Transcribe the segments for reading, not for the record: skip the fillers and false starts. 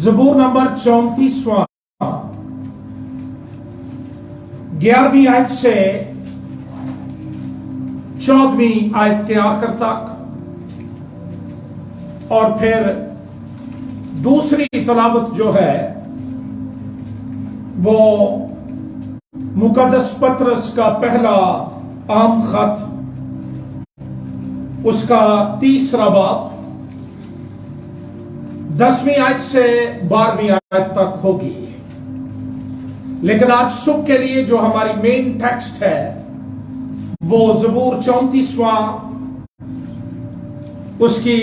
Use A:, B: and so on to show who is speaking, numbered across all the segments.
A: زبور نمبر 34واں 11ویں آیت سے 14ویں آیت کے آخر تک، اور پھر دوسری تلاوت جو ہے وہ مقدس پطرس کا پہلا عام خط، اس کا 3واں باب 10ویں آیت سے 12ویں آیت تک ہوگی۔ لیکن آج صبح کے لیے جو ہماری مین ٹیکسٹ ہے وہ زبور 34واں اس کی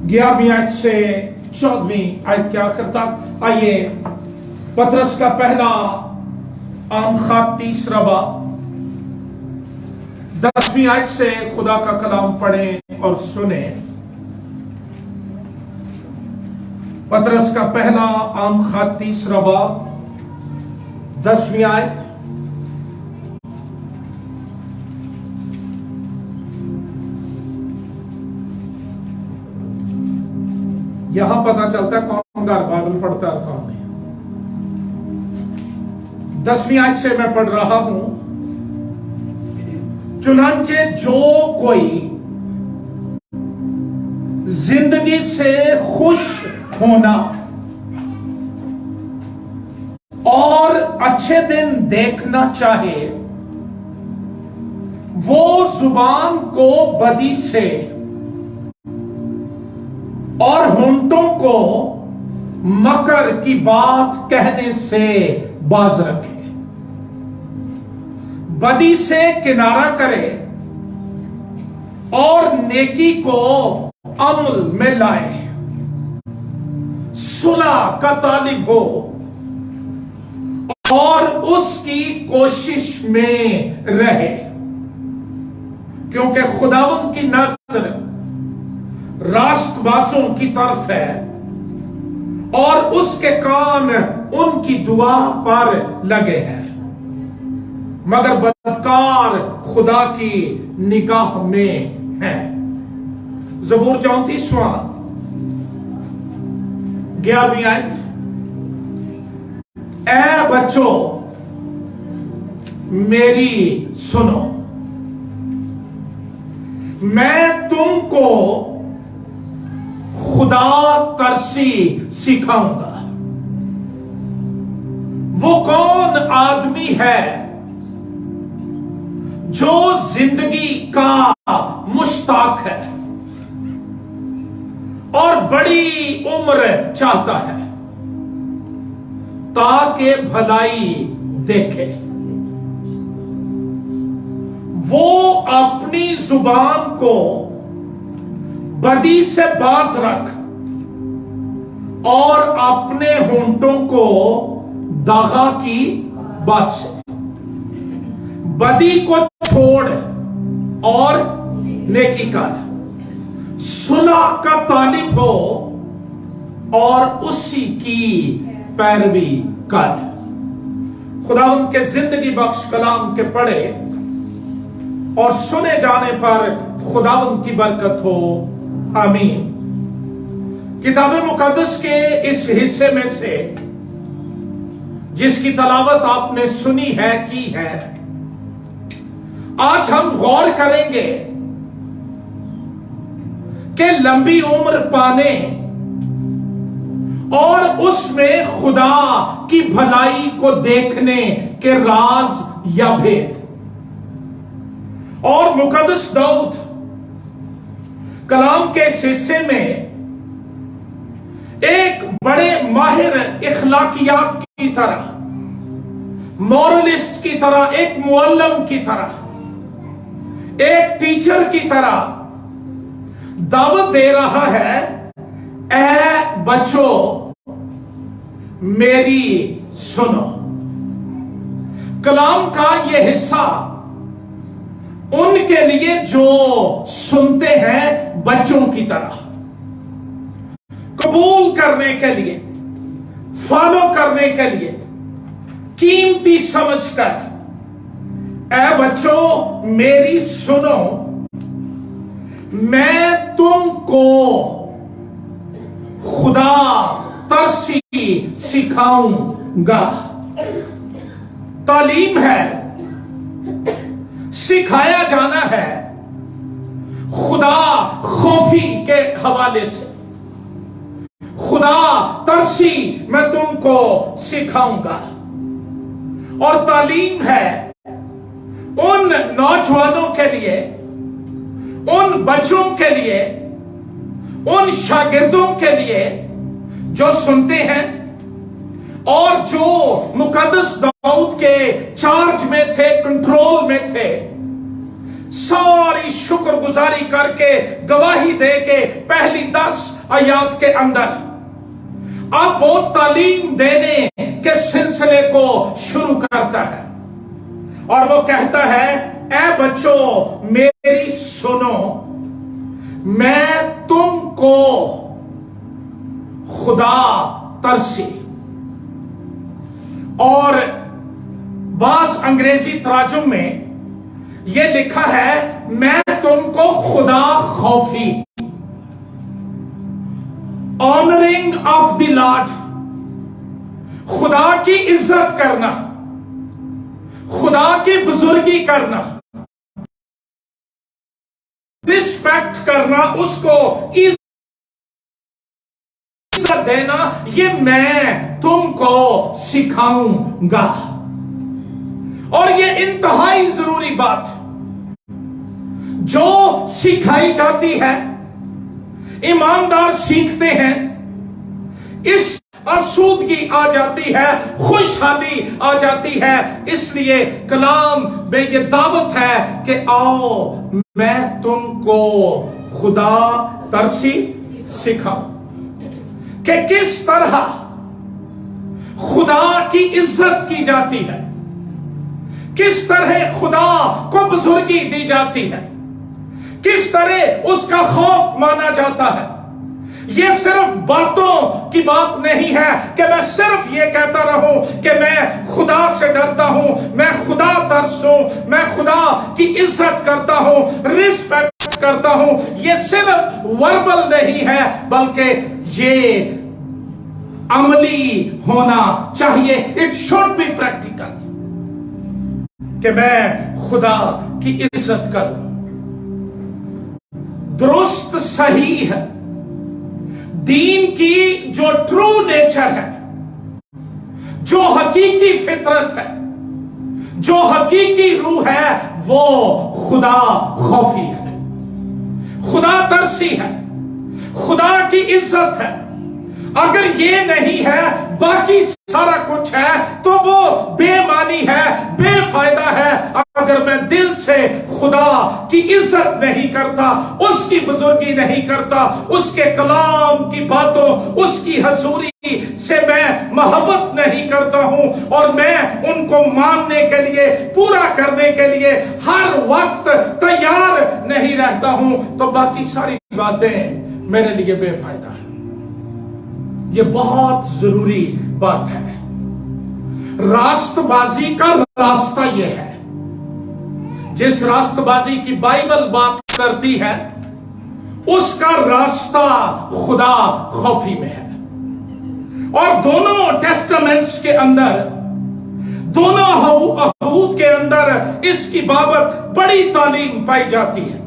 A: 11ویں آیت سے 14ویں آیت کے آخر تک۔ آئیے پطرس کا پہلا عام خط 3واں باب 10ویں آیت سے خدا کا کلام پڑھیں اور سنیں۔ پطرس کا پہلا عام خط 3واں باب 10ویں آیت۔ یہاں پتہ چلتا ہے کون گھر بائبل پڑھتا ہے اور کون نہیں۔ 10ویں آیت سے میں پڑھ رہا ہوں۔ چنانچہ جو کوئی زندگی سے خوش ہونا اور اچھے دن دیکھنا چاہے، وہ زبان کو بدی سے اور ہونٹوں کو مکر کی بات کہنے سے باز رکھے، بدی سے کنارہ کرے اور نیکی کو عمل میں لائے، صلح کا طالب ہو اور اس کی کوشش میں رہے، کیونکہ خداوند کی نظر راست بازوں کی طرف ہے اور اس کے کان ان کی دعا پر لگے ہیں، مگر بدکار خدا کی نگاہ میں ہیں۔ زبور 34واں 11ویں آیت۔ اے بچوں میری سنو، میں تم کو خدا ترسی سکھاؤں گا۔ وہ کون آدمی ہے جو زندگی کا مشتاق ہے اور بڑی عمر چاہتا ہے تاکہ بھلائی دیکھے؟ وہ اپنی زبان کو بدی سے باز رکھ اور اپنے ہونٹوں کو داغا کی بات سے، بدی کو چھوڑ اور نیکی کر، صلح کا طالب ہو اور اسی کی پیروی کر۔ خدا ان کے زندگی بخش کلام کے پڑھے اور سنے جانے پر خدا ان کی برکت ہو، آمین۔ کتاب مقدس کے اس حصے میں سے جس کی تلاوت آپ نے سنی ہے کی ہے، آج ہم غور کریں گے کہ لمبی عمر پانے اور اس میں خدا کی بھلائی کو دیکھنے کے راز یا بھید۔ اور مقدس داؤد کلام کے اس حصے میں ایک بڑے ماہر اخلاقیات کی طرح، مورلسٹ کی طرح، ایک معلم کی طرح، ایک ٹیچر کی طرح دعوت دے رہا ہے، اے بچوں میری سنو۔ کلام کا یہ حصہ ان کے لیے جو سنتے ہیں بچوں کی طرح، قبول کرنے کے لیے، فالو کرنے کے لیے، قیمتی سمجھ کر، اے بچوں میری سنو، میں تم کو खुदा तरसी सिखाऊंगा। तालीम है, सिखाया जाना है खुदा खौफी के हवाले से। खुदा तरसी मैं तुमको सिखाऊंगा। और तालीम है उन नौजवानों के लिए, उन बच्चों के लिए, उन शागिर्दों के लिए जो सुनते हैं और जो मुकद्दस दाऊद के चार्ज में थे, कंट्रोल में थे, सारी शुक्रगुजारी करके गवाही दे के पहली 10 आयात के अंदर अब वो तालीम देने के सिलसिले को शुरू करता है और वो कहता है, ऐ बच्चों मेरी सुनो, मैं तुमको खुदा तरसी। और बास अंग्रेजी तराजुम में यह लिखा है, मैं तुमको खुदा खौफी, ऑनरिंग ऑफ द लॉर्ड, खुदा की इज्जत करना, खुदा की बुजुर्गी करना, रिस्पेक्ट करना, उसको इज्जत देना, ये मैं तुमको सिखाऊंगा। और ये इंतहाई जरूरी बात जो सिखाई जाती है, ईमानदार सीखते हैं, इस आसूदगी आ जाती है, खुशहाली आ जाती है। इसलिए कलाम में ये दावत है कि आओ मैं तुमको खुदा तरसी सिखाऊं कि किस तरह खुदा की इज्जत की जाती है, किस तरह खुदा को बुजुर्गी दी जाती है, किस तरह उसका खौफ माना जाता है। यह सिर्फ बातों की बात नहीं है कि मैं सिर्फ ये कहता रहूं कि मैं खुदा से डरता हूं, मैं खुदा तरसूं, मैं खुदा की इज्जत करता हूं, रिस्पेक्ट करता हूं। यह सिर्फ वर्बल नहीं है, बल्कि ये अमली होना चाहिए। इट शुड बी प्रैक्टिकल कि मैं खुदा की इज्जत करूं। दुरुस्त सही है दीन की जो ट्रू नेचर है, जो हकीकी फितरत है, जो हकीकी रूह है, वो खुदा खौफी है, खुदा तरसी है, खुदा की इज्जत है। अगर ये नहीं है, बाकी सारा कुछ है, तो वो बेमानी है, बेफायदा है। अगर मैं दिल से खुदा की इज्जत नहीं करता, उसकी बुजुर्गी नहीं करता, उसके कलाम की बातों, उसकी हजूरी से मैं मोहब्बत नहीं करता हूं और मैं उनको मानने के लिए, पूरा करने के लिए हर वक्त तैयार नहीं रहता हूं, तो बाकी सारी बातें मेरे लिए बेफायदा है। ये बहुत जरूरी बात है। रास्तबाजी का रास्ता यह है, जिस रास्तबाजी की बाइबल बात करती है, उसका रास्ता खुदा खौफी में है। और दोनों टेस्टामेंट्स के अंदर, दोनों अहूद के अंदर इसकी बाबत बड़ी तालीम पाई जाती है।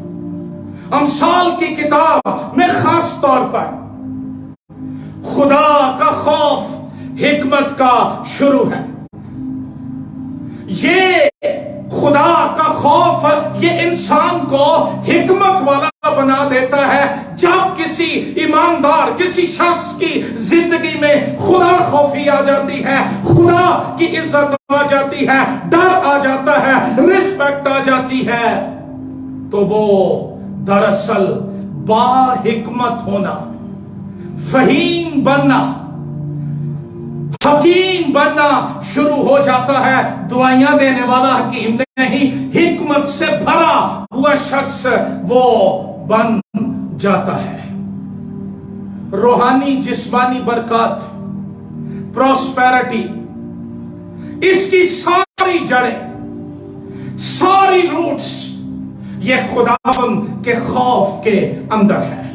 A: अमसाल की किताब में खास तौर पर खुदा का खौफ हिकमत का शुरू है। ये खुदा का खौफ ये इंसान को हिकमत वाला बना देता है। जब किसी ईमानदार, किसी शख्स की जिंदगी में खुदा खौफी आ जाती है, खुदा की इज्जत आ जाती है, डर आ जाता है, रिस्पेक्ट आ जाती है, तो वो दरअसल बाहिकमत होना, फहीम बनना, हकीम बनना शुरू हो जाता है। दुआइयां देने वाला हकीम नहीं, हिकमत से भरा हुआ शख्स वो बन जाता है। रूहानी जिस्मानी बरकत, प्रॉस्पेरिटी, इसकी सारी जड़ें, सारी रूट्स ये खुदावंद के खौफ के अंदर है।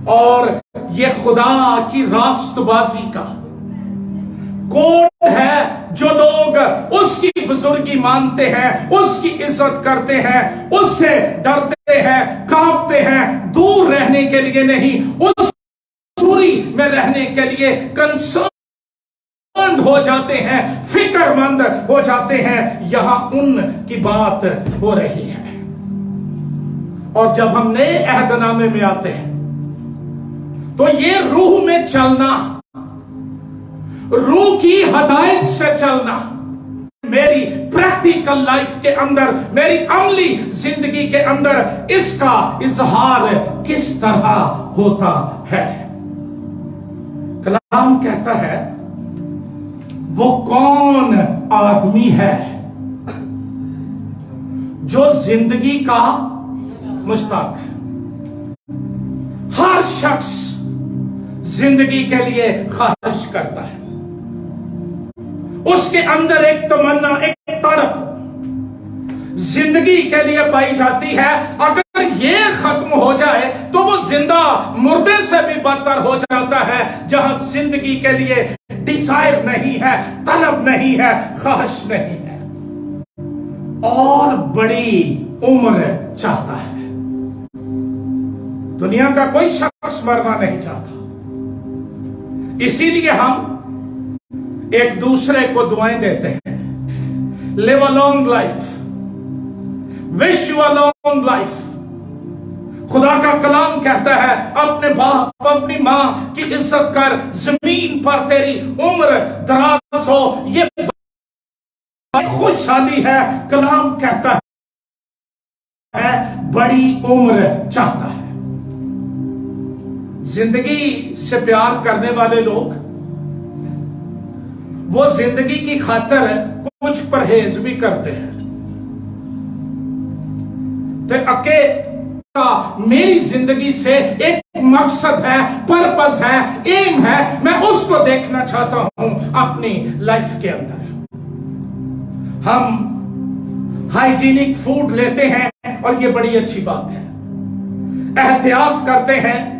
A: اور یہ خدا کی راست بازی کا کوڈ ہے جو لوگ اس کی بزرگی مانتے ہیں، اس کی عزت کرتے ہیں، اس سے ڈرتے ہیں، کانپتے ہیں، دور رہنے کے لیے نہیں، اس دوری میں رہنے کے لیے کنسرن ہو جاتے ہیں، فکر مند ہو جاتے ہیں۔ یہاں ان کی بات ہو رہی ہے۔ اور جب ہم نئے عہد نامے میں آتے ہیں تو یہ روح میں چلنا، روح کی ہدایت سے چلنا، میری پریکٹیکل لائف کے اندر، میری عملی زندگی کے اندر اس کا اظہار کس طرح ہوتا ہے۔ کلام کہتا ہے وہ کون آدمی ہے جو زندگی کا مشتاق ہے۔ ہر شخص زندگی کے لیے خواہش کرتا ہے، اس کے اندر ایک تمنا، ایک تڑپ زندگی کے لیے پائی جاتی ہے۔ اگر یہ ختم ہو جائے تو وہ زندہ مردے سے بھی بدتر ہو جاتا ہے، جہاں زندگی کے لیے ڈیزائر نہیں ہے، طلب نہیں ہے، خواہش نہیں ہے، اور بڑی عمر چاہتا ہے۔ دنیا کا کوئی شخص مرنا نہیں چاہتا، اسی لیے ہم ایک دوسرے کو دعائیں دیتے ہیں، live a long life, wish you a long life۔ خدا کا کلام کہتا ہے اپنے باپ اپنی ماں کی عزت کر، زمین پر تیری عمر دراز ہو۔ یہ خوشحالی ہے۔ کلام کہتا ہے بڑی عمر چاہتا ہے۔ زندگی سے پیار کرنے والے لوگ وہ زندگی کی خاطر کچھ پرہیز بھی کرتے ہیں۔ تو میری زندگی سے ایک مقصد ہے، پرپس ہے، ایم ہے، میں اس کو دیکھنا چاہتا ہوں اپنی لائف کے اندر۔ ہم ہائیجینک فوڈ لیتے ہیں اور یہ بڑی اچھی بات ہے، احتیاط کرتے ہیں،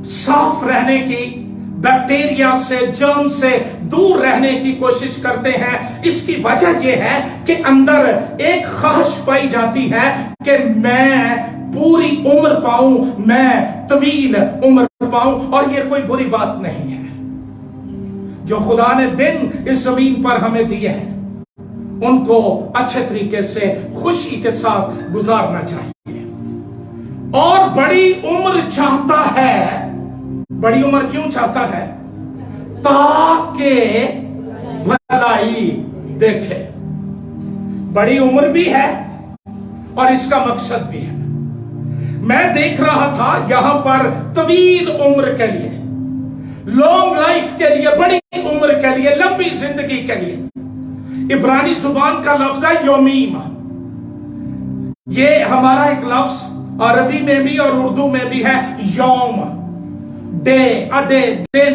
A: صاف رہنے کی، بیکٹیریا سے، جرم سے دور رہنے کی کوشش کرتے ہیں۔ اس کی وجہ یہ ہے کہ اندر ایک خواہش پائی جاتی ہے کہ میں پوری عمر پاؤں، میں طویل عمر پاؤں، اور یہ کوئی بری بات نہیں ہے۔ جو خدا نے دن اس زمین پر ہمیں دیے ہیں ان کو اچھے طریقے سے خوشی کے ساتھ گزارنا چاہیے۔ اور بڑی عمر چاہتا ہے۔ بڑی عمر کیوں چاہتا ہے؟ تاکہ بھلائی دیکھے۔ بڑی عمر بھی ہے اور اس کا مقصد بھی ہے۔ میں دیکھ رہا تھا یہاں پر طویل عمر کے لیے، لانگ لائف کے لیے، بڑی عمر کے لیے، لمبی زندگی کے لیے عبرانی زبان کا لفظ ہے یومیم۔ یہ ہمارا ایک لفظ عربی میں بھی اور اردو میں بھی ہے یوم، ڈے، اڈے، دن۔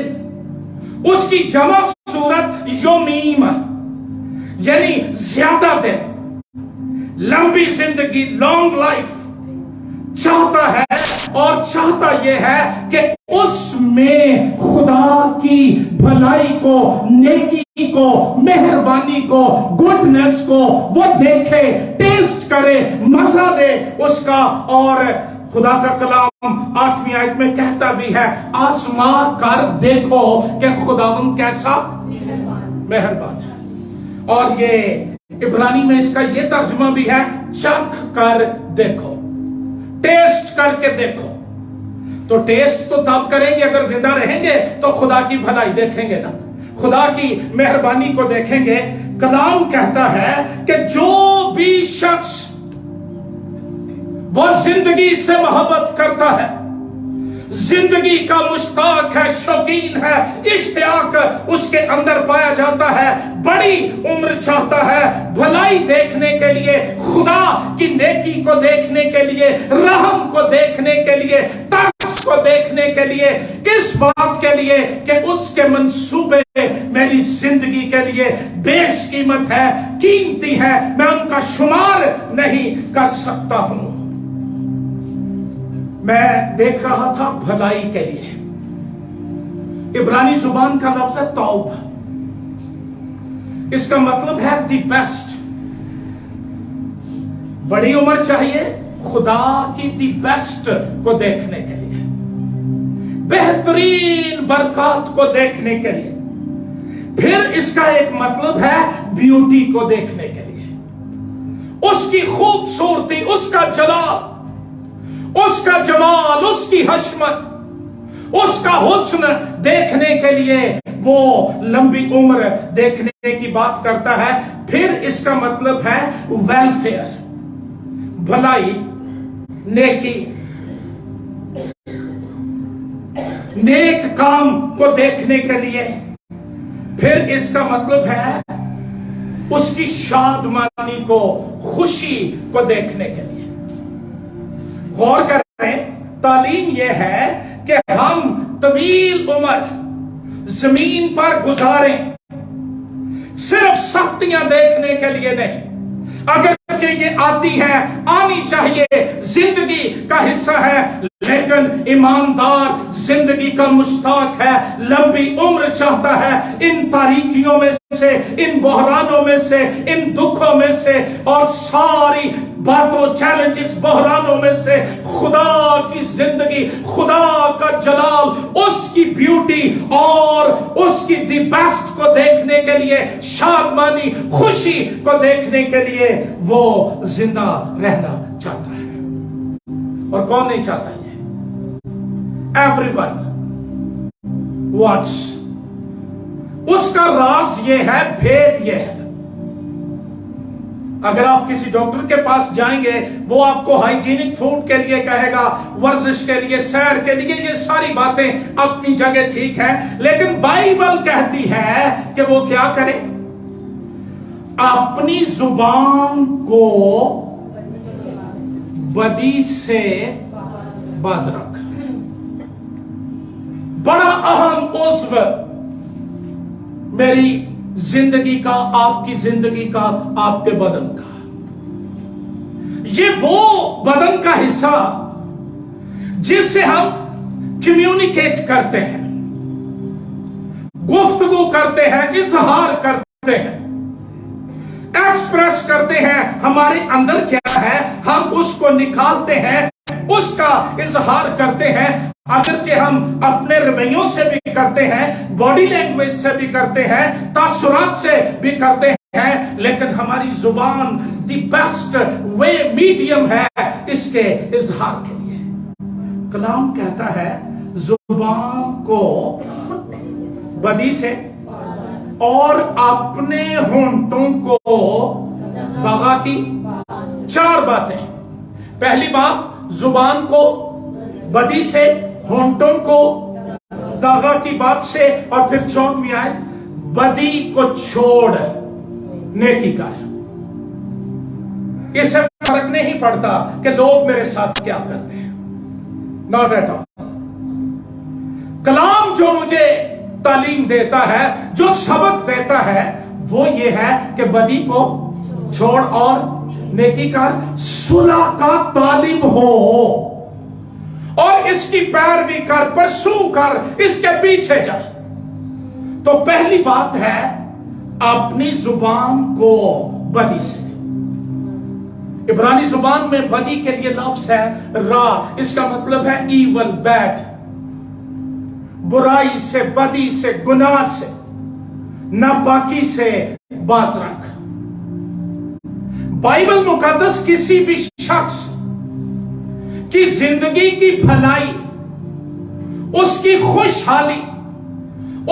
A: اس کی جمع صورت یومیم، یعنی زیادہ دن، لمبی زندگی، لانگ لائف چاہتا ہے۔ اور چاہتا یہ ہے کہ اس میں خدا کی بھلائی کو، نیکی کو، مہربانی کو، گڈنس کو وہ دیکھے، ٹیسٹ کرے، مزہ لے اس کا۔ اور خدا کا کلام 8ویں آیت میں کہتا بھی ہے آزما کر دیکھو کہ خداوند کیسا مہربان ہے۔ اور یہ عبرانی میں اس کا یہ ترجمہ بھی ہے چکھ کر دیکھو، ٹیسٹ کر کے دیکھو۔ تو ٹیسٹ تو تب کریں گے اگر زندہ رہیں گے، تو خدا کی بھلائی دیکھیں گے نا، خدا کی مہربانی کو دیکھیں گے۔ کلام کہتا ہے کہ جو بھی شخص وہ زندگی سے محبت کرتا ہے، زندگی کا مشتاق ہے، شوقین ہے، اشتیاق اس کے اندر پایا جاتا ہے، بڑی عمر چاہتا ہے، بھلائی دیکھنے کے لیے، خدا کی نیکی کو دیکھنے کے لیے، رحم کو دیکھنے کے لیے، ترس کو دیکھنے کے لیے، اس بات کے لیے کہ اس کے منصوبے میری زندگی کے لیے بیش قیمت ہے، قیمتی ہے، میں ان کا شمار نہیں کر سکتا ہوں۔ मैं देख रहा था भलाई के लिए। इब्रानी जुबान का लफ्ज है तौब। इसका मतलब है दी बेस्ट। बड़ी उम्र चाहिए खुदा की दी बेस्ट को देखने के लिए, बेहतरीन बरकत को देखने के लिए। फिर इसका एक मतलब है ब्यूटी को देखने के लिए, उसकी खूबसूरती, उसका जलाल, उसका जमाल, उसकी हशमत, उसका हुस्न देखने के लिए वो लंबी उम्र देखने की बात करता है। फिर इसका मतलब है वेलफेयर, भलाई, नेकी, नेक काम को देखने के लिए। फिर इसका मतलब है उसकी शादमानी को, खुशी को देखने के लिए। गौर करें, तालीम यह है कि हम तवील उम्र जमीन पर गुजारें, सिर्फ सख्तियां देखने के लिए नहीं। अगर ये आती है, आनी चाहिए, जिंदगी का हिस्सा है, लेकिन ईमानदार जिंदगी का मुश्ताक है, लंबी उम्र चाहता है। इन तारीकियों में से, इन बहरानों में से, इन दुखों में से और सारी बातों, चैलेंजेस, बहरानों में से खुदा की जिंदगी, खुदा का जलाल, उसकी ब्यूटी और उसकी दी बेस्ट को देखने के लिए, शादमानी, खुशी को देखने के लिए वो जिंदा रहना चाहता है। और कौन नहीं चाहता? ये एवरीवन वांट्स। उसका राज ये है, भेद ये है। अगर आप किसी डॉक्टर के पास जाएंगे, वो आपको हाइजीनिक फूड के लिए कहेगा, वर्जिश के लिए, सैर के लिए। ये सारी बातें अपनी जगह ठीक है, लेकिन बाइबल कहती है कि वो क्या करे? अपनी जुबान को बदी से बाज रख। बड़ा अहम उज़्व मेरी जिंदगी का, आपकी जिंदगी का, आपके बदन का। ये वो बदन का हिस्सा जिससे हम कम्युनिकेट करते हैं, गुफ्तगू करते हैं, इजहार करते हैं, एक्सप्रेस करते हैं। हमारे अंदर क्या है, हम उसको निकालते हैं, उसका इजहार करते हैं। अगरचे हम अपने रवैयों से भी करते हैं, बॉडी लैंग्वेज से भी करते हैं, तासुरात से भी करते हैं, लेकिन हमारी जुबान द बेस्ट वे, मीडियम है इसके इजहार के लिए। कलाम कहता है जुबान को बदी से और अपने होंठों को दगा की। चार बातें। पहली बात, जुबान को बदी से, होंठों को दागा की बात से, और फिर चौथी आए बदी को छोड़ नेकी का। इससे फर्क नहीं पड़ता कि लोग मेरे साथ क्या करते हैं, नॉट एट ऑल। कलाम जो मुझे तालीम देता है, जो सबक देता है, वो ये है कि बदी को छोड़ और नेकी कर, सुलह का तालिब हो और इसकी पैरवी कर, परसू कर, इसके पीछे जा। तो पहली बात है अपनी जुबान को बदी से। इब्रानी जुबान में बदी के लिए लफ्ज है रा। इसका मतलब है ईवल, बैड, बुराई से, बदी से, गुनाह से, नापाकी से बाज रख। बाइबल मुकद्दस किसी भी शख्स की जिंदगी की भलाई, उसकी खुशहाली,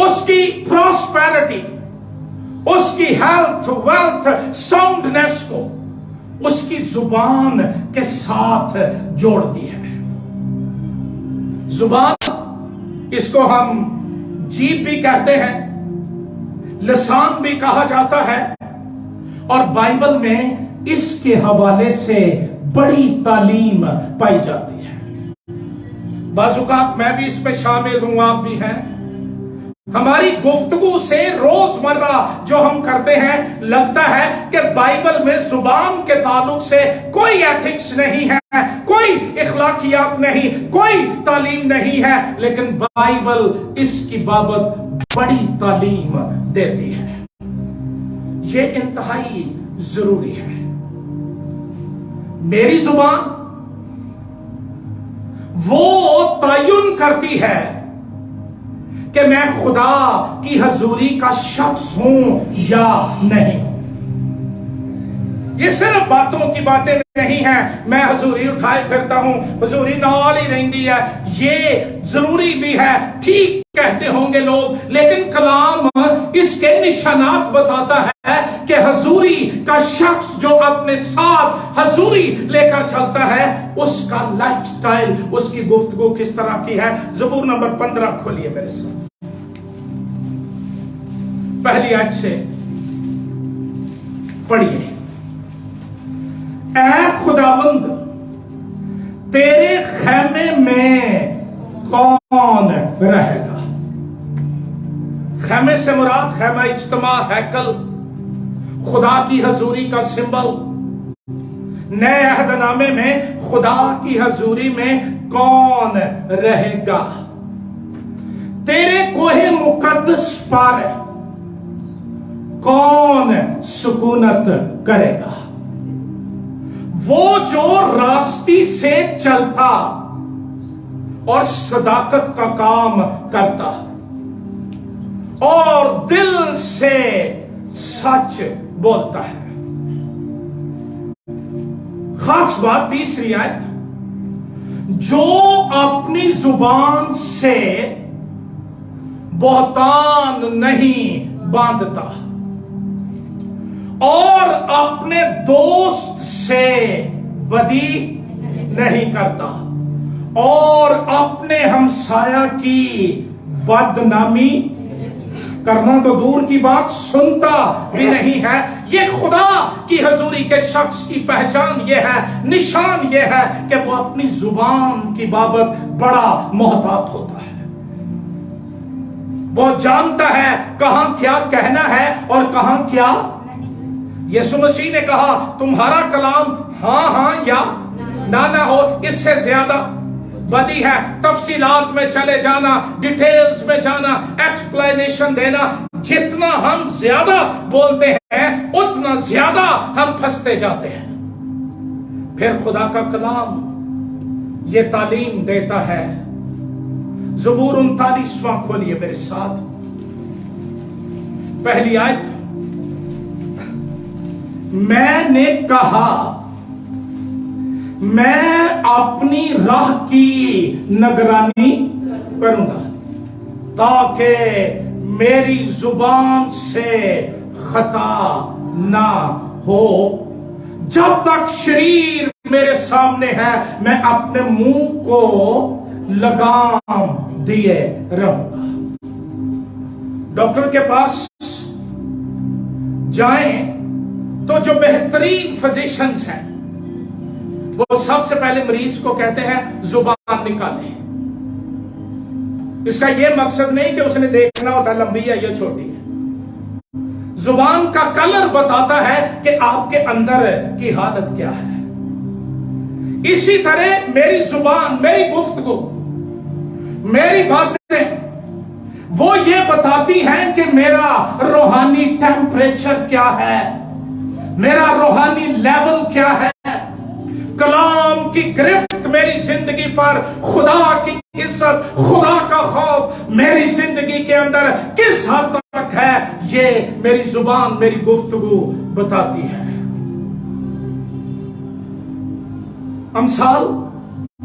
A: उसकी प्रॉस्पेरिटी, उसकी हेल्थ, वेल्थ, साउंडनेस को उसकी जुबान के साथ जोड़ती है। जुबान, इसको हम जीभ भी कहते हैं, लसान भी कहा जाता है, और बाइबल में इसके हवाले से बड़ी तालीम पाई जाती है। बाज़ औक़ात मैं भी इस पे शामिल हूं, आप भी हैं। हमारी गुफ्तगू से रोजमर्रा जो हम करते हैं लगता है कि बाइबल में जुबान के ताल्लुक से कोई एथिक्स नहीं है, कोई इखलाकियात नहीं, कोई तालीम नहीं है, लेकिन बाइबल इसकी बाबत बड़ी तालीम देती है। ये इंतहाई जरूरी है। मेरी जुबान वो तयन करती है कि मैं खुदा की हजूरी का शख्स हूं या नहीं। ये सिर्फ बातों की बातें नहीं है, मैं हजूरी उठाए फिरता हूं, हजूरी नाल ही रहती है, ये जरूरी भी है, ठीक कहते होंगे लोग, लेकिन कलाम इसके निशानात बताता है कि हजूरी का शख्स जो अपने साथ हजूरी लेकर चलता है, उसका लाइफस्टाइल, उसकी गुफ्तगू किस तरह की है। ज़बूर नंबर 15 खोलिए मेरे साथ, पहली आयत से पढ़िए। ऐ खुदावंद, तेरे खैमे में कौन रहेगा? खैमे से मुराद खैमा इज्तिमा, हैकल, खुदा की हजूरी का सिंबल। नए अहदनामे में खुदा की हजूरी में कौन रहेगा? तेरे कोहे मुकद्दस पर कौन सुकूनत करेगा? वो जो रास्ती से चलता और सदाकत का काम करता और दिल से सच बोलता है। खास बात तीसरी आयत, जो अपनी जुबान से बहतान नहीं बांधता और अपने दोस्त से बदी नहीं करता और अपने हमसाया की बदनामी करना तो दूर की बात, सुनता भी नहीं है। ये खुदा की हजूरी के शख्स की पहचान ये है, निशान ये है कि वो अपनी जुबान की बाबत बड़ा मोहतात होता है। वो जानता है कहां क्या कहना है और कहां क्या। यीशु मसीह ने कहा तुम्हारा कलाम हां हां या ना ना हो, इससे ज्यादा बदी है। तफसीलात में चले जाना, डिटेल्स में जाना, एक्सप्लेनेशन देना, जितना हम ज्यादा बोलते हैं उतना ज्यादा हम फंसते जाते हैं। फिर खुदा का कलाम ये तालीम देता है। ज़बूर 39वां खोलिए मेरे साथ, पहली आयत। मैंने कहा मैं अपनी राह की निगरानी करूंगा ताकि मेरी जुबान से खता ना हो। जब तक शरीर मेरे सामने है मैं अपने मुंह को लगाम दिए रहूंगा। डॉक्टर के पास जाएं तो जो बेहतरीन फिजिशियंस हैं वो सबसे पहले मरीज को कहते हैं जुबान निकालें। इसका यह मकसद नहीं कि उसने देखना होता लंबी है या छोटी है। जुबान का कलर बताता है कि आपके अंदर की हालत क्या है। इसी तरह मेरी जुबान, मेरी गुफ्तगू, मेरी बातें वो ये बताती हैं कि मेरा रूहानी टेम्परेचर क्या है, मेरा रूहानी लेवल क्या है। कलाम की गिरफ्त मेरी जिंदगी पर, खुदा की इज्जत, खुदा का खौफ मेरी जिंदगी के अंदर किस हद तक है, ये मेरी जुबान, मेरी गुफ्तगू बताती है। अमसाल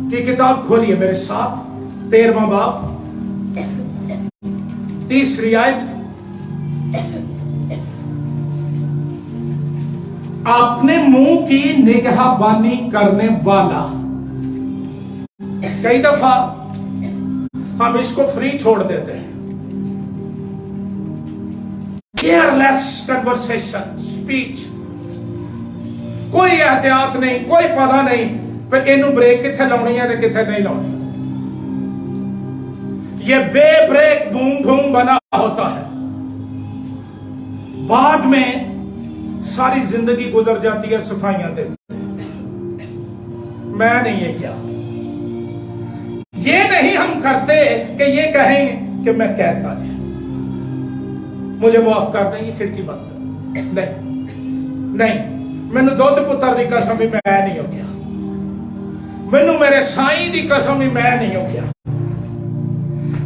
A: की किताब खोलिए मेरे साथ, 13वां बाब, 3री आयत। अपने मुंह की निगहबानी करने वाला, कई दफा हम इसको फ्री छोड़ देते हैं। केयरलेस कन्वर्सेशन, स्पीच, कोई एहतियात नहीं, कोई पता नहीं पे इनू ब्रेक किथे लाउणी है ते किथे नहीं लाउणी। ये बेब्रेक बूम बूम बना होता है, बाद में सारी जिंदगी गुजर जाती है सफाइयां देते। मैं नहीं ये क्या, ये नहीं हम करते कि ये कहें कि मैं कहता जी मुझे माफ कर दें, ये खिड़की बंद कर, नहीं मैनू दुध पुत्र की कसम भी मैं नहीं हो गया, मैनू मेरे साईं की कसम भी मैं नहीं हो गया,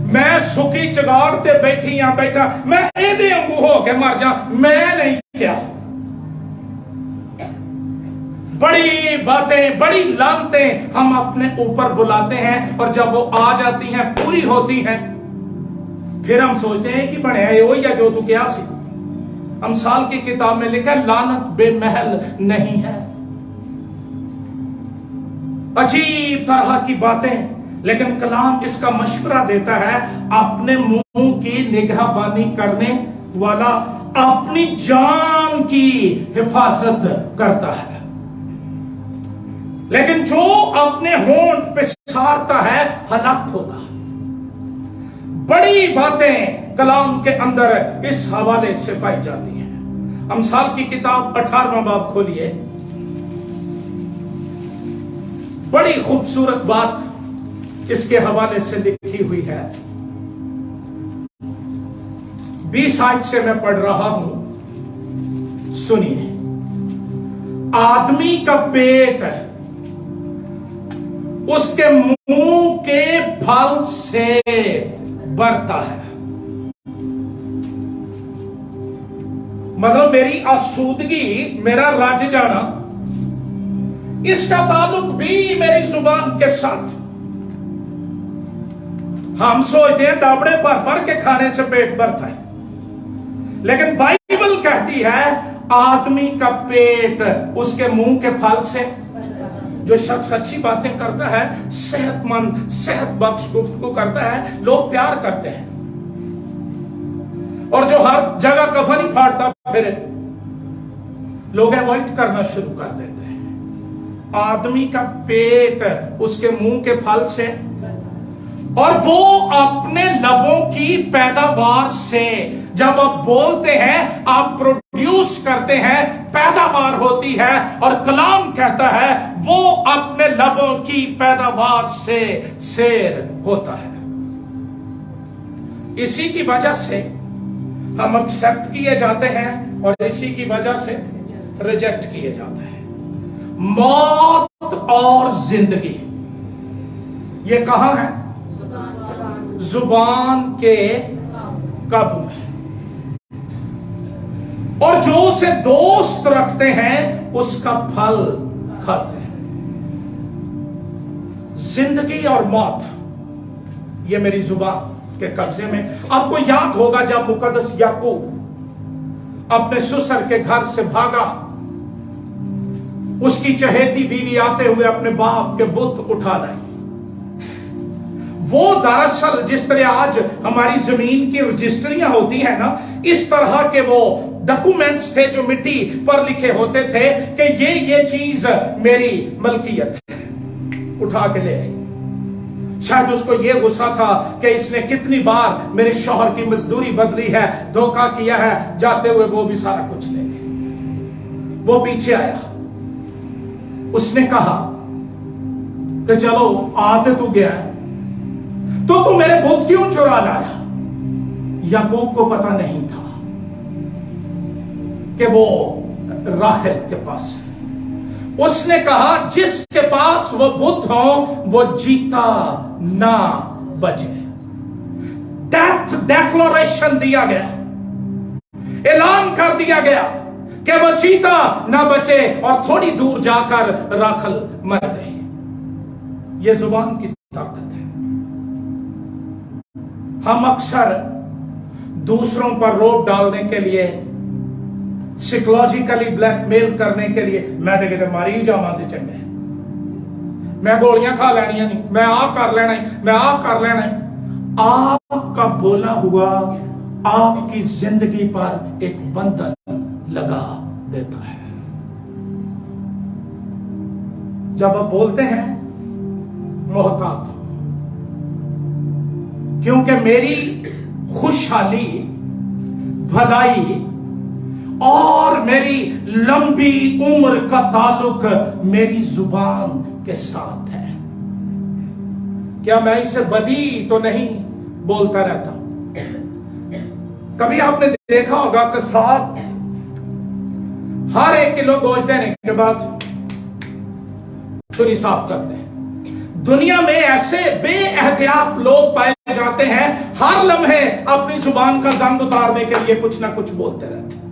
A: मैं सुखी चगाड़ ते बैठी हाँ बैठा, मैं एदे वांगू हो के मर जा, मैं नहीं क्या। बड़ी बातें बड़ी लानतें हम अपने ऊपर बुलाते हैं और जब वो आ जाती हैं पूरी होती हैं फिर हम सोचते हैं कि बने वो या जो तू क्या सी। अमसाल की किताब में लिखा लानत बेमहल नहीं है। अजीब तरह की बातें, लेकिन कलाम इसका मशवरा देता है अपने मुंह की निगहबानी करने वाला अपनी जान की हिफाजत करता है, लेकिन जो अपने होंठ पे सारता है हलाक होगा। बड़ी बातें कलाम के अंदर इस हवाले से पाई जाती हैं। अमसाल की किताब 18वां बाब खोलिए, बड़ी खूबसूरत बात इसके हवाले से लिखी हुई है। 20 आयत से मैं पढ़ रहा हूं, सुनिए। आदमी का पेट उसके मुंह के फल से भरता है, मतलब मेरी आसूदगी, मेरा रज जाना, इसका ताल्लुक भी मेरी जुबान के साथ। हम सोचते हैं दाबड़े भर भर के खाने से पेट भरता है, लेकिन बाइबल कहती है आदमी का पेट उसके मुंह के फल से। जो शख्स अच्छी बातें करता है, सेहतमंद सेहत बख्श गुफ्तगू करता है, लोग प्यार करते हैं, और जो हर जगह कफन ही फाड़ता फिर लोग अवॉइड करना शुरू कर देते हैं। आदमी का पेट उसके मुंह के फल से, और वो अपने लबों की पैदावार से। जब आप बोलते हैं, आप प्रोड्यूस करते हैं, पैदावार होती है, और कलाम कहता है वो अपने लबों की पैदावार से शेर होता है। इसी की वजह से हम एक्सेप्ट किए जाते हैं और इसी की वजह से रिजेक्ट किए जाते हैं। मौत और जिंदगी ये कहां है? जुबान के काबू में। और जो उसे दोस्त रखते हैं उसका फल खाते हैं। जिंदगी और मौत ये मेरी जुबान के कब्जे में। आपको याद होगा जब मुकद्दस याकूब अपने ससुर के घर से भागा, उसकी चहेती बीवी आते हुए अपने बाप के बुत उठा लाई। वो दरअसल जिस तरह आज हमारी जमीन की रजिस्ट्रियां होती है ना, इस तरह के वो डॉक्यूमेंट्स थे जो मिट्टी पर लिखे होते थे कि ये चीज मेरी मलकियत है, उठा के ले आई। शायद उसको ये गुस्सा था कि इसने कितनी बार मेरे शौहर की मजदूरी बदली है, धोखा किया है, जाते हुए वो भी सारा कुछ ले गए। वो पीछे आया, उसने कहा कि चलो आते तू गया है तो तू मेरे बुत क्यों चुरा लाया? याकूब को पता नहीं था कि वो राहेल के पास है। उसने कहा जिसके पास वो बुत हो वो जीता ना बचे। डेथ डेक्लोरेशन दिया गया, ऐलान कर दिया गया कि वो जीता ना बचे, और थोड़ी दूर जाकर राखल मर गई। ये जुबान की ताकत है। हम अक्सर दूसरों पर रोक डालने के लिए, साइकोलॉजिकली ब्लैकमेल करने के लिए, मैं तो कितने मारी जावा तो चंगे, मैं गोलियां खा लेनी नहीं, मैं आ कर लेना, मैं आ कर लेना। आपका बोला हुआ आपकी जिंदगी पर एक बंधन लगा देता है। जब आप बोलते हैं मोहतात हो, क्योंकि मेरी खुशहाली, भलाई और मेरी लंबी उम्र का ताल्लुक मेरी जुबान के साथ है। क्या मैं इसे बदी तो नहीं बोलता रहता? कभी आपने देखा होगा कि साथ हर 1 किलो गोश्त देने के बाद छुरी साफ करते हैं। दुनिया में ऐसे बेएहतियात लोग पाए जाते हैं, हर लम्हे अपनी जुबान का जंग उतारने के लिए कुछ ना कुछ बोलते रहते हैं।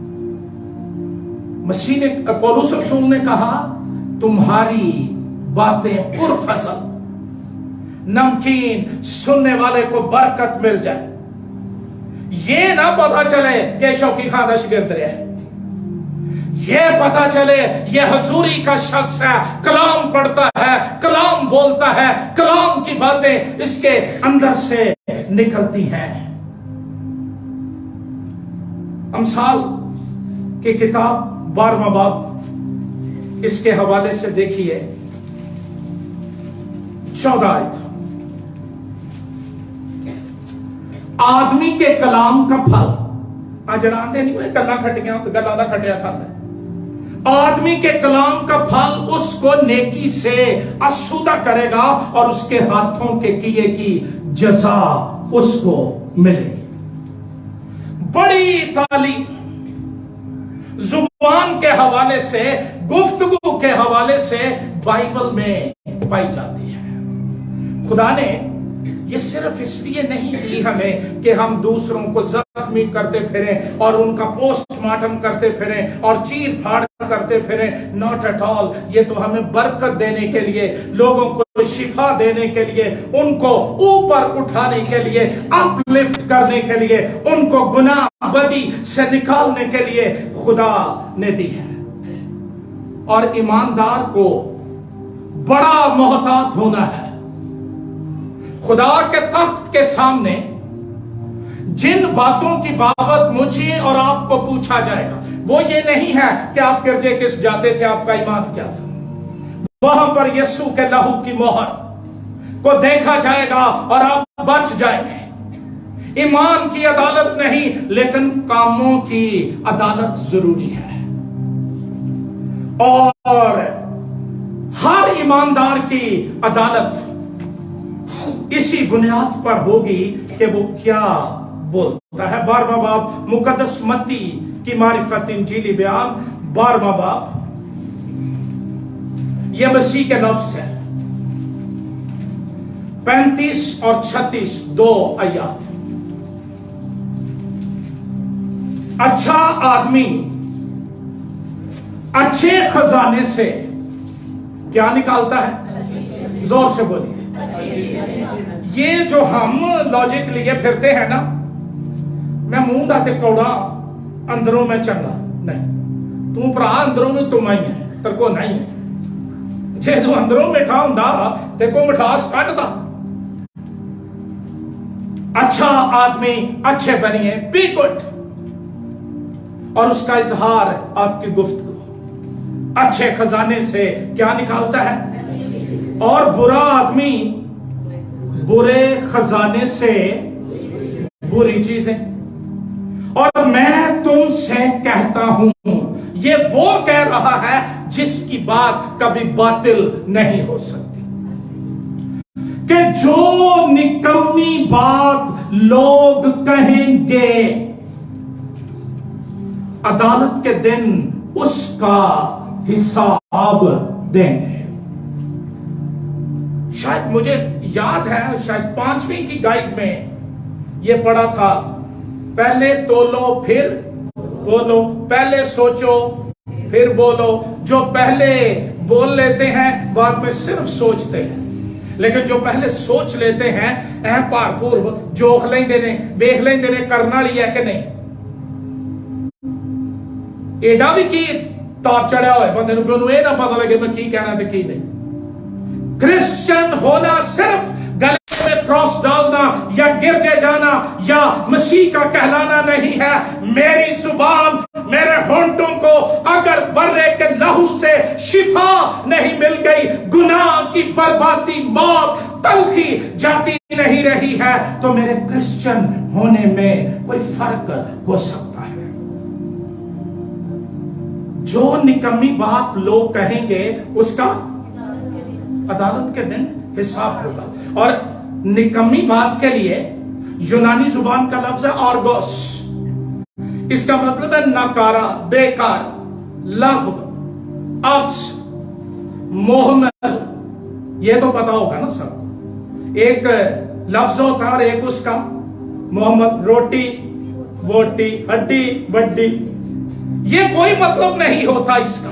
A: मसीह ने, पौलुस रसूल ने कहा, तुम्हारी बातें पुरफसल, नमकीन, सुनने वाले को बरकत मिल जाए। ये ना पता चले कि शौकी खादा शिगिर्द है, ये पता चले ये हजूरी का शख्स है, कलाम पढ़ता है, कलाम बोलता है, कलाम की बातें इसके अंदर से निकलती हैं। अमसाल की किताब 12वां बाब, इसके हवाले से देखिए 14 आयत। आदमी के कलाम का फल अजड़ाते नहीं हुए, गल्ला खटिया गल्ला दा खटिया खाता। आदमी के कलाम का फल उसको नेकी से आसूदा करेगा और उसके हाथों के किए की जजा उसको मिलेगी। बड़ी तालीम जुबान के हवाले से, गुफ्तगू के हवाले से बाइबल में पाई जाती है। खुदा ने ये सिर्फ इसलिए नहीं दी हमें कि हम दूसरों को जख्मी करते फिरें और उनका पोस्टमार्टम करते फिरें और चीर फाड़ करते फिरें। Not at all. ये तो हमें बरकत देने के लिए, लोगों को शिफा देने के लिए, उनको ऊपर उठाने के लिए, अपलिफ्ट करने के लिए, उनको गुनाह बदी से निकालने के लिए खुदा ने दी है। और ईमानदार को बड़ा मोहतात होना है। खुदा के तख्त के सामने जिन बातों की बाबत मुझे और आपको पूछा जाएगा, वो ये नहीं है कि आप गिरजे किस जाते थे, आपका ईमान क्या था। वहां पर यीशु के लहू की मोहर को देखा जाएगा और आप बच जाएंगे। ईमान की अदालत नहीं, लेकिन कामों की अदालत जरूरी है। और हर ईमानदार की अदालत इसी बुनियाद पर होगी कि वो क्या बोलता है। 12वां बाब मुकद्दस मत्ती की मारिफत इंजीली बयान 12वां बाब, यह मसीह के लफ्ज है। 35 और 36 2 आयत। अच्छा आदमी अच्छे खजाने से क्या निकालता है? जोर से बोलिए। ये जो हम लॉजिक लिए फिरते हैं ना, मैं मुंह दाते कौड़ा अंदरों में चंगा नहीं, तू भरा अंदरों में तुम ही है, तेरे को नहीं है। जे तू अंदरों मिठा हुंदा ते को मिठास कटदा। अच्छा आदमी अच्छे बनिए, बी गुड, और उसका इजहार आपकी गुफ्तगू अच्छे खजाने से क्या निकालता है। और बुरा आदमी बुरे खजाने से बुरी चीजें। और मैं तुमसे कहता हूं, ये वो कह रहा है जिसकी बात कभी बातिल नहीं हो सकती, कि जो निकम्मी बात लोग कहेंगे अदालत के दिन उसका हिसाब देंगे। शायद मुझे याद है, शायद 5वीं की गाइड में यह पढ़ा था, पहले तोलो फिर बोलो, पहले सोचो फिर बोलो। जो पहले बोल लेते हैं बाद में सिर्फ सोचते हैं, लेकिन जो पहले सोच लेते हैं ऐ भारपूर्व जोख लेंदे ने, वेख लेंदे ने करना ली है कि नहीं। एडा भी की ताप चढ़ा हुआ बंदे नूं ये ना पता लगे मैं की कहना ते की नहीं। क्रिश्चियन होना सिर्फ गले में کراس ڈالنا یا گرجے جانا یا مسیح کا کہلانا نہیں ہے. میری زبان میرے ہونٹوں کو اگر برے کے لہو سے شفا نہیں مل گئی، گناہ کی بربادی، موت، تلخی جاتی نہیں رہی ہے، تو میرے کرسچن ہونے میں کوئی فرق ہو سکتا ہے. جو نکمی بات لوگ کہیں گے اس کا عدالت کے دن حساب ہوگا. اور نکمی بات کے لیے یونانی زبان کا لفظ ہے آرگوس. اس کا مطلب ہے ناکارہ، بیکار، لغو، ابس، محمل. یہ تو پتا ہوگا نا سب. ایک لفظ ہوتا اور ایک اس کا محمد. روٹی، بوٹی، ہڈی، بڈی، یہ کوئی مطلب نہیں ہوتا اس کا.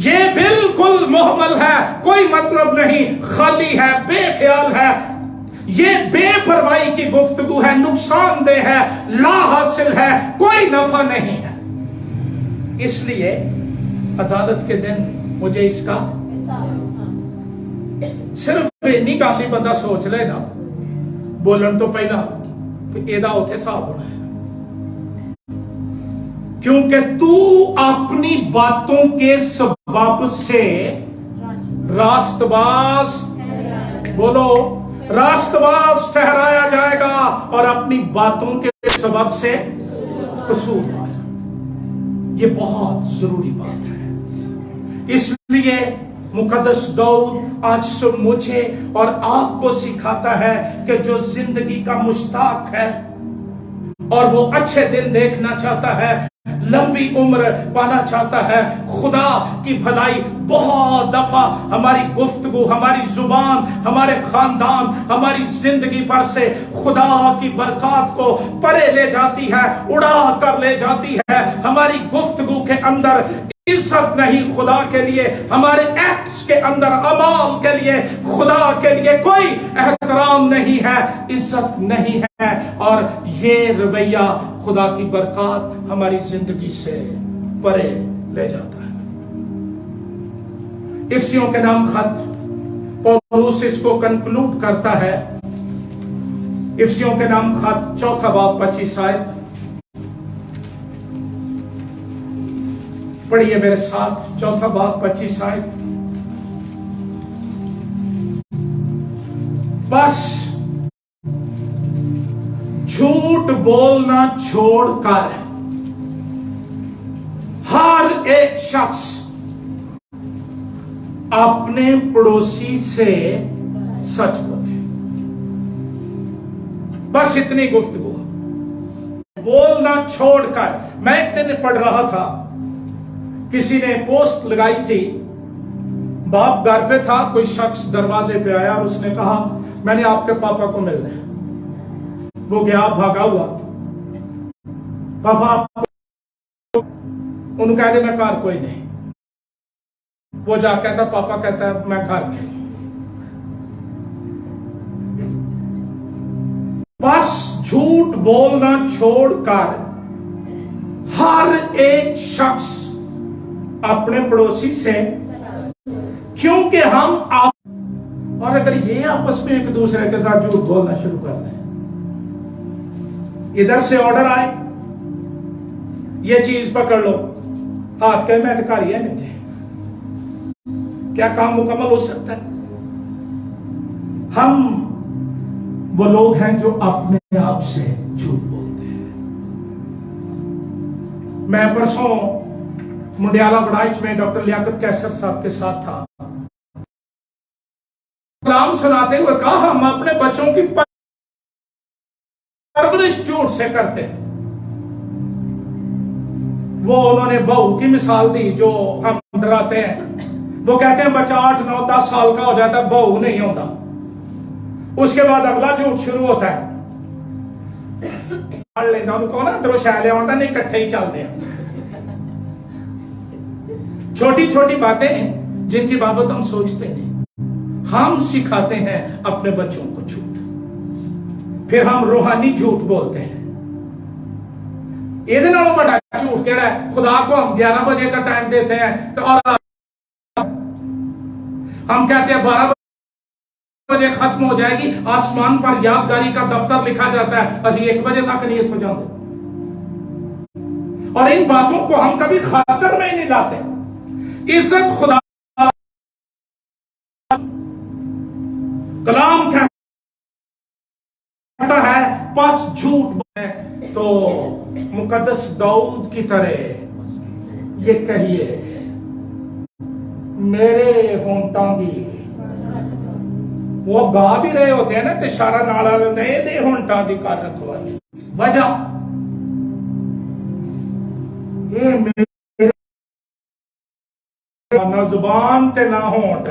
A: یہ بالکل محمل ہے، کوئی مطلب نہیں، خالی ہے، بے خیال ہے. یہ بے پرواہی کی گفتگو ہے، نقصان دہ ہے، لا حاصل ہے، کوئی نفع نہیں ہے. اس لیے عدالت کے دن مجھے اس کا صرف اتنی گل ہی بندہ سوچ لے گا بولن تو پہلا کہ یہ اتنے حساب ہونا ہے. کیونکہ تو اپنی باتوں کے سبب سے راست باز، بولو، راست باز ٹھہرایا جائے گا اور اپنی باتوں کے سبب سے قصوروار. یہ بہت ضروری بات ہے. اس لیے مقدس داؤد آج مجھے اور آپ کو سکھاتا ہے کہ جو زندگی کا مشتاق ہے اور وہ اچھے دن دیکھنا چاہتا ہے، لمبی عمر پانا چاہتا ہے، خدا کی بھلائی بہت دفعہ ہماری گفتگو، ہماری زبان، ہمارے خاندان، ہماری زندگی پر سے خدا کی برکات کو پرے لے جاتی ہے، اڑا کر لے جاتی ہے. ہماری گفتگو کے اندر عزت نہیں خدا کے لیے، ہمارے ایکٹس کے اندر، اعمال کے لیے خدا کے لیے کوئی احترام نہیں ہے، عزت نہیں ہے. اور یہ رویہ خدا کی برکات ہماری زندگی سے پرے لے جاتا ہے. افسیوں کے نام خط پولس اس کو کنکلوڈ کرتا ہے. افسیوں کے نام خط 4 باب 25 آیت پڑھیے میرے ساتھ. 4 باب 25 آیت. بس جھوٹ بولنا چھوڑ کر ہر ایک شخص اپنے پڑوسی سے سچ بولے. بس اتنی گفتگو. بولنا چھوڑ کر. میں ایک دن پڑھ رہا تھا، کسی نے پوسٹ لگائی تھی، باپ گھر پہ تھا، کوئی شخص دروازے پہ آیا اور اس نے کہا میں نے آپ کے پاپا کو ملنا ہے. وہ گیا، بھاگا ہوا. پاپا انہوں کہہ دے میں گھر کوئی نہیں. وہ جا کہتا پاپا کہتا ہے میں گھر نہیں. بس جھوٹ بولنا چھوڑ کر ہر ایک شخص اپنے پڑوسی سے، کیونکہ ہم اور اگر یہ آپس میں ایک دوسرے کے ساتھ جھوٹ بولنا شروع کر دیں، ادھر سے آرڈر آئے یہ چیز پکڑ لو، ہاتھ کے میں ادھکاری ہے مجھے، کیا کام مکمل ہو سکتا ہے؟ ہم وہ لوگ ہیں جو اپنے آپ سے جھوٹ بولتے ہیں. میں پرسوں منڈیالہ بڑائچ میں ڈاکٹر لیاقت کیسر صاحب کے ساتھ تھا. کلام سناتے ہوئے کہا ہم اپنے بچوں کی پرورش جھوٹ سے کرتے ہیں. وہ انہوں نے بہو کی مثال دی جو ہم ڈراتے ہیں. وہ کہتے ہیں بچہ 8 9 10 سال کا ہو جاتا ہے، بہو نہیں ہوتا. اس کے بعد اگلا جھوٹ شروع ہوتا ہے، پڑھ لینا ان کو نا تو شاید ہوتا نہیں، کٹھے ہی چلتے ہیں. چھوٹی چھوٹی باتیں جن کی بابت ہم سوچتے ہیں، ہم سکھاتے ہیں اپنے بچوں کو جھوٹ. پھر ہم روحانی جھوٹ بولتے ہیں. یہ بڑا جھوٹ کہڑا ہے؟ خدا کو ہم 11 بجے کا ٹائم دیتے ہیں تو اور ہم کہتے ہیں 12 بجے ختم ہو جائے گی. آسمان پر یادگاری کا دفتر لکھا جاتا ہے اسی 1 بجے تک نیت ہو جاتے. اور ان باتوں کو ہم کبھی خاطر میں نہیں لاتے. عزت خدا کلام کہتا ہے پس جھوٹ بولے تو مقدس داؤد کی طرح یہ کہیے میرے ہونٹاں دی. وہ گا بھی رہے ہوتے ہیں نا تو اشارہ نالا نہیں دے ہونٹاں دی کر رکھوائی. وجہ یہ میرے نہ زبان تے نہ ہونٹ.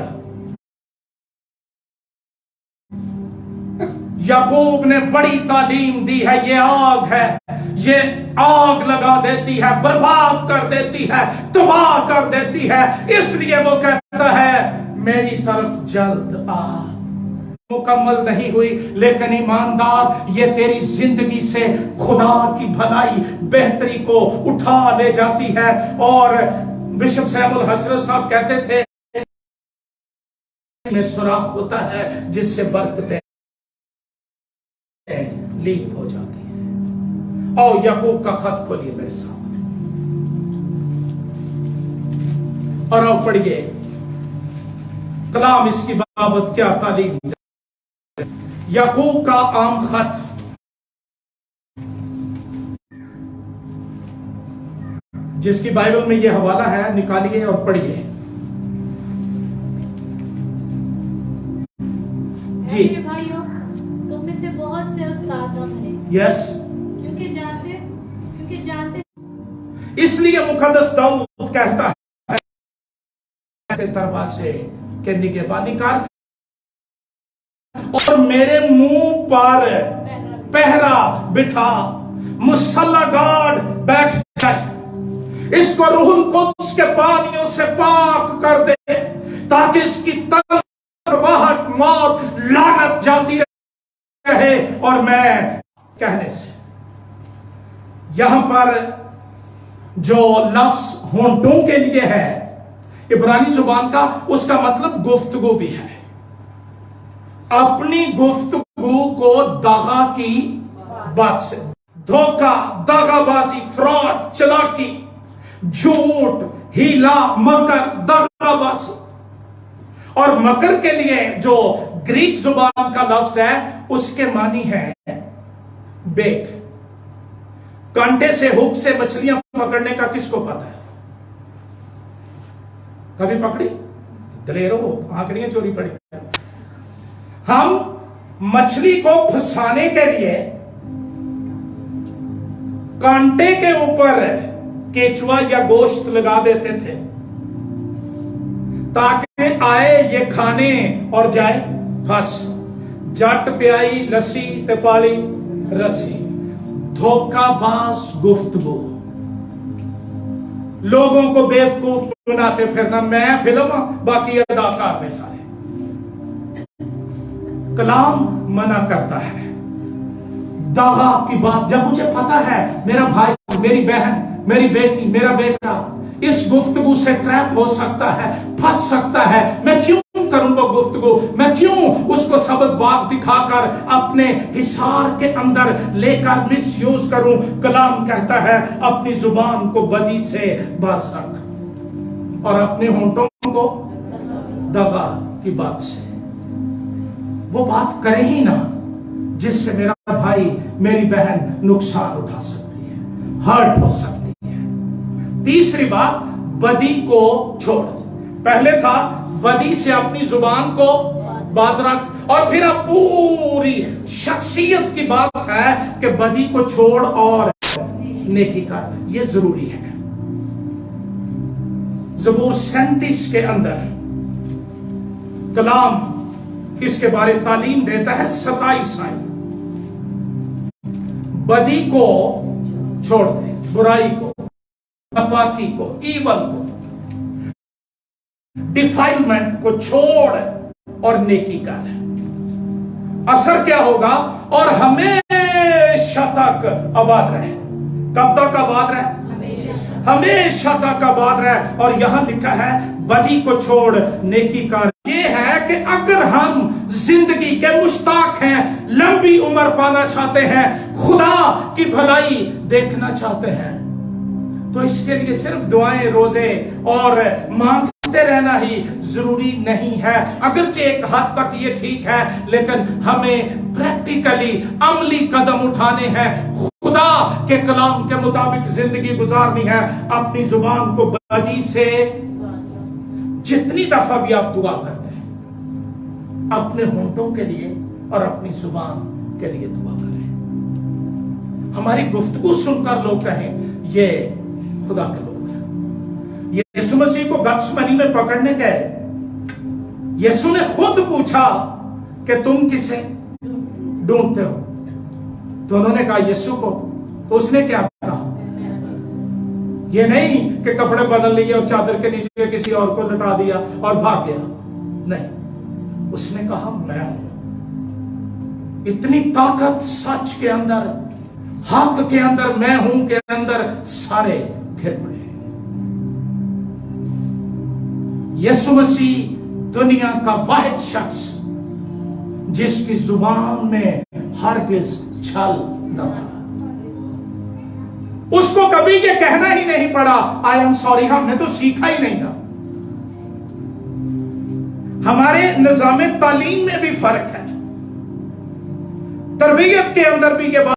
A: یعقوب نے بڑی تعلیم دی ہے. یہ آگ ہے, یہ آگ لگا دیتی ہے, برباد کر دیتی ہے, تباہ کر دیتی ہے. اس لیے وہ کہتا ہے میری طرف جلد آ. مکمل نہیں ہوئی لیکن ایماندار یہ تیری زندگی سے خدا کی بھلائی بہتری کو اٹھا لے جاتی ہے. اور بشپ صاحب الحسرت صاحب کہتے تھے میں سوراخ ہوتا ہے جس سے برکتیں لیک ہو جاتی ہے. اور یعقوب کا خط کھولیے میرے سامنے اور آپ پڑھیے کلام اس کی بابت کیا تعلیم ہے. یعقوب کا عام خط جس کی بائبل میں یہ حوالہ ہے نکالیے اور پڑھیے. جی
B: بھائیوں تم میں سے بہت سے استاد ہیں.
A: یس
B: کیونکہ جانتے
A: اس لیے مقدس داؤد کہتا ہے دروازے کے نگہبانی کر اور میرے منہ پر پہرا بٹھا. مسلح گارڈ بیٹھ جائے. اس کو روح القدس کے پانیوں سے پاک کر دے تاکہ اس کی تلواہٹ موت لعنت جاتی رہے. اور میں کہنے سے یہاں پر جو لفظ ہونٹوں کے لیے ہے عبرانی زبان کا, اس کا مطلب گفتگو بھی ہے. اپنی گفتگو کو دغا کی بات سے, دھوکہ, دغا بازی, فراڈ, چلاکی, جھوٹ, ہیلا, مکر, دغا بازی. اور مکر کے لیے جو گریک زبان کا لفظ ہے اس کے معنی ہے بیٹ. کانٹے سے ہک سے مچھلیاں پکڑنے کا کس کو پتا ہے؟ کبھی پکڑی؟ دلیروں آنکڑیاں چوری پڑی. ہم مچھلی کو پھنسانے کے لیے کانٹے کے اوپر کیچوا یا گوشت لگا دیتے تھے تاکہ آئے یہ کھانے اور جائے پھنس. جٹ پیائی لسی تے پالی رسی. دھوکہ باز گفتگو, لوگوں کو بیوقوف بناتے پھرنا. میں فلم باقی اداکار میں سارے. کلام منع کرتا ہے دغا کی بات. جب مجھے پتا ہے میرا بھائی, میری بہن, میری بیٹی, میرا بیٹا اس گفتگو سے ٹریپ ہو سکتا ہے, پھنس سکتا ہے, میں کیوں کروں وہ گفتگو؟ میں کیوں اس کو سبز باغ دکھا کر اپنے حصار کے اندر لے کر مس یوز کروں؟ کلام کہتا ہے اپنی زبان کو بدی سے باز رکھ اور اپنے ہونٹوں کو دغا کی بات سے. وہ بات کرے ہی نہ جس سے میرا بھائی, میری بہن نقصان اٹھا سکتی ہے, ہرٹ ہو سکتی ہے. تیسری بات بدی کو چھوڑ. پہلے تھا بدی سے اپنی زبان کو باز رکھ, اور پھر اب پوری شخصیت کی بات ہے کہ بدی کو چھوڑ اور نیکی کر. یہ ضروری ہے. زبور 37 کے اندر کلام اس کے بارے تعلیم دیتا ہے. 27 آیت. بدی کو چھوڑ دے, برائی کو, ناپاکی کو, ایول کو, ڈیفائلمنٹ کو چھوڑ اور نیکی کر. اثر کیا ہوگا؟ اور ہمیشہ تک آباد رہے. کب تک آباد رہے؟ ہمیشہ تک آباد رہے. اور یہاں لکھا ہے بدی کو چھوڑ نیکی کر. یہ ہے کہ اگر ہم زندگی کے مشتاق ہیں, لمبی عمر پانا چاہتے ہیں, خدا کی بھلائی دیکھنا چاہتے ہیں, تو اس کے لیے صرف دعائیں, روزے اور مانگتے رہنا ہی ضروری نہیں ہے. اگرچہ ایک حد تک یہ ٹھیک ہے, لیکن ہمیں پریکٹیکلی عملی قدم اٹھانے ہیں. خدا کے کلام کے مطابق زندگی گزارنی ہے. اپنی زبان کو بدی سے, جتنی دفعہ بھی آپ دعا کرتے ہیں, اپنے ہونٹوں کے لیے اور اپنی زبان کے لیے دعا کریں. ہماری گفتگو سن کر لوگ کہیں یہ خدا کے لوگ ہیں. یسوع مسیح کو گتسمنی میں پکڑنے گئے, یسوع نے خود پوچھا کہ تم کسے ڈھونڈتے ہو, تو انہوں نے کہا یسوع کو. تو اس نے کیا کہا؟ یہ نہیں کہ کپڑے بدل لیے اور چادر کے نیچے کسی اور کو لٹا دیا اور بھاگ گیا. نہیں, اس نے کہا میں ہوں. اتنی طاقت سچ کے اندر, حق کے اندر, میں ہوں کے اندر سارے گر پڑے. یسوع مسیح دنیا کا واحد شخص جس کی زبان میں ہرگز چھل نہ تھا. اس کو کبھی یہ کہنا ہی نہیں پڑا آئی ایم سوری. ہم نے تو سیکھا ہی نہیں تھا. ہمارے نظام تعلیم میں بھی فرق ہے, تربیت کے اندر بھی یہ بات